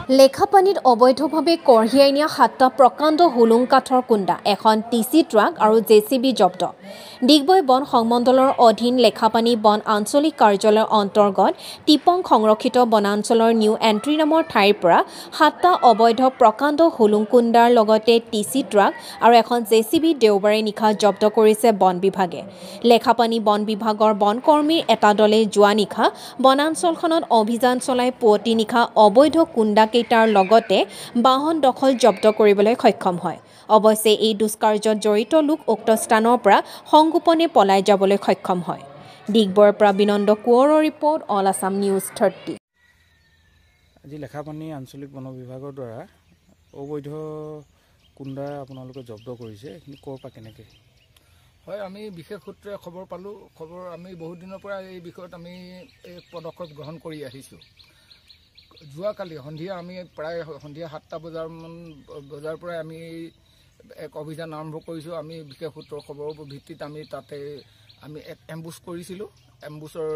লেখাপানীত অবৈধভাৱে কঢ়িয়াই নিয়া 7টা প্ৰকাণ্ড হুলুং কাঠৰ কুণ্ডা, এখন টিচি ট্ৰাক আৰু জেচিবি জব্দ। ডিগবৈ বন সংমণ্ডলৰ অধীন লেখাপানী বন আঞ্চলিক কাৰ্যালয়ৰ অন্তৰ্গত টিপং সংৰক্ষিত বনাঞ্চলৰ নিউ এণ্ট্ৰি নামৰ ঠাইৰ পৰা 7টা অবৈধ প্ৰকাণ্ড হুলুং কুণ্ডাৰ লগতে টিচি ট্ৰাক আৰু এখন জেচিবি দেওবাৰে নিশা জব্দ কৰিছে বন বিভাগে। লেখাপানী বন বিভাগৰ বনকৰ্মীৰ এটা দলে যোৱা নিশা বনাঞ্চলখনত অভিযান চলাই পুৱতি নিশা অবৈধ কুণ্ডা কেইটাৰ লগতে বাহন দখল জব্দ কৰিবলৈ সক্ষম হয়। অৱশ্যে এই দুষ্কাৰ্যত জড়িত লোক উক্ত স্থানৰ পৰা সংগোপনে পলাই যাবলৈ সক্ষম হয়। ডিগবৈৰ পৰা বিনন্দ কোঁৱৰৰ ৰিপৰ্ট, অল আছাম নিউজ 30। আজি লেখাপানী আঞ্চলিক বন বিভাগৰ দ্বাৰা অবৈধ কুণ্ডা আপোনালোকে জব্দ কৰিছে, এইখিনি ক'ৰ পৰা কেনেকৈ? হয়, আমি বিশেষ সূত্ৰে খবৰ পালোঁ। আমি বহুত দিনৰ পৰা এই বিষয়ত আমি এক পদক্ষেপ গ্ৰহণ কৰি আহিছোঁ। যোৱাকালি সন্ধিয়া আমি প্ৰায় সন্ধিয়া 7টা বজাৰ পৰাই আমি এক অভিযান আৰম্ভ কৰিছোঁ। আমি বিশেষ সূত্ৰৰ খবৰৰ ভিত্তিত আমি তাতে এক এম্বুছ কৰিছিলোঁ। এম্বুছৰ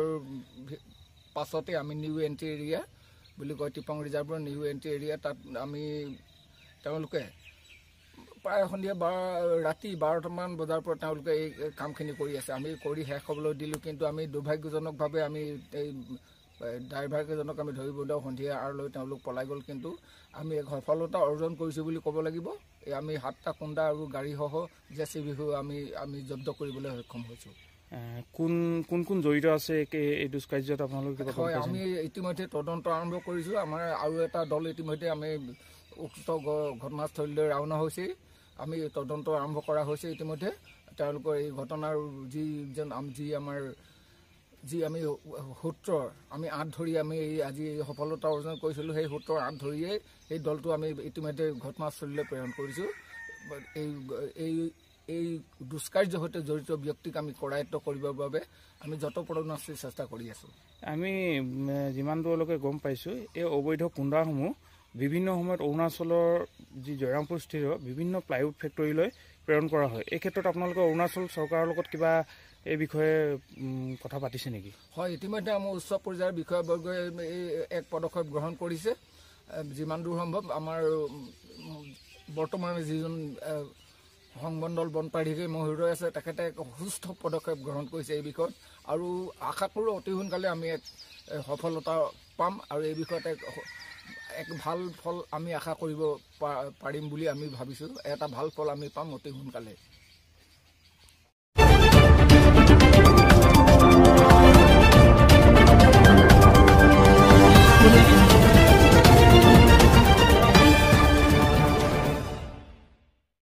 পাছতে আমি নিউ এণ্ট্ৰি এৰিয়া বুলি কয়, টিপং ৰিজাৰ্ভৰ নিউ এণ্ট্ৰি এৰিয়া, তাত আমি তেওঁলোকে প্ৰায় সন্ধিয়া ৰাতি 12টামান বজাৰ পৰা তেওঁলোকে এই কামখিনি কৰি আছে। আমি কৰি শেষ হ'বলৈ দিলোঁ, কিন্তু আমি দুৰ্ভাগ্যজনকভাৱে আমি এই ড্ৰাইভাৰকেইজনক আমি ধৰিবলৈ সন্ধিয়া আৰলৈ তেওঁলোক পলাই গ'ল। কিন্তু আমি এক সফলতা অৰ্জন কৰিছোঁ বুলি ক'ব লাগিব। আমি 7টা কুণ্ডা আৰু গাড়ীসহ জেচিবি আমি জব্দ কৰিবলৈ সক্ষম হৈছোঁ। কোন জড়িত আছে এই দুষ্কাৰ্যত আপোনালোকে? হয়, আমি ইতিমধ্যে তদন্ত আৰম্ভ কৰিছোঁ। আমাৰ আৰু এটা দল ইতিমধ্যে আমি উক্ত ঘটনাস্থলীলৈ ৰাওনা হৈছে। আমি তদন্ত আৰম্ভ কৰা হৈছে ইতিমধ্যে। তেওঁলোকৰ এই ঘটনাৰ যি আমি সূত্ৰৰ আমি আঁত ধৰি আমি আজি সফলতা অৰ্জন কৰিছিলোঁ, সেই সূত্ৰৰ আঁত ধৰিয়েই এই দলটো আমি ইতিমধ্যে ঘটনাস্থলীলৈ প্ৰেৰণ কৰিছোঁ। এই দুষ্কাৰ্যৰ সৈতে জড়িত ব্যক্তিক আমি কৰায়ত্ব কৰিবৰ বাবে আমি যৎপৰোনাস্তি চেষ্টা কৰি আছোঁ। আমি যিমান দূৰলৈকে গম পাইছোঁ, এই অবৈধ কুণ্ডাসমূহ বিভিন্ন সময়ত অৰুণাচলৰ যি জয়ৰামপুৰস্থিত বিভিন্ন প্লাইউড ফেক্টৰীলৈ প্ৰেৰণ কৰা হয়। এই ক্ষেত্ৰত আপোনালোকে অৰুণাচল চৰকাৰৰ লগত কিবা এই বিষয়ে কথা পাতিছে নেকি? হয়, ইতিমধ্যে আমাৰ উচ্চ পৰ্যায়ৰ বিষয়বৰ্গই এক পদক্ষেপ গ্ৰহণ কৰিছে। যিমান দূৰ সম্ভৱ আমাৰ বৰ্তমান যিজন সংমণ্ডল বন প্ৰাধিকাৰী মহোদয় আছে, তেখেতে এক সুস্থ পদক্ষেপ গ্ৰহণ কৰিছে এই বিষয়ত, আৰু আশা কৰোঁ অতি সোনকালে আমি এক সফলতা পাম আৰু এই বিষয়ত এক ভাল ফল আমি আশা কৰিব পাৰিম বুলি আমি ভাবিছোঁ। এটা ভাল ফল আমি পাম অতি সোনকালে।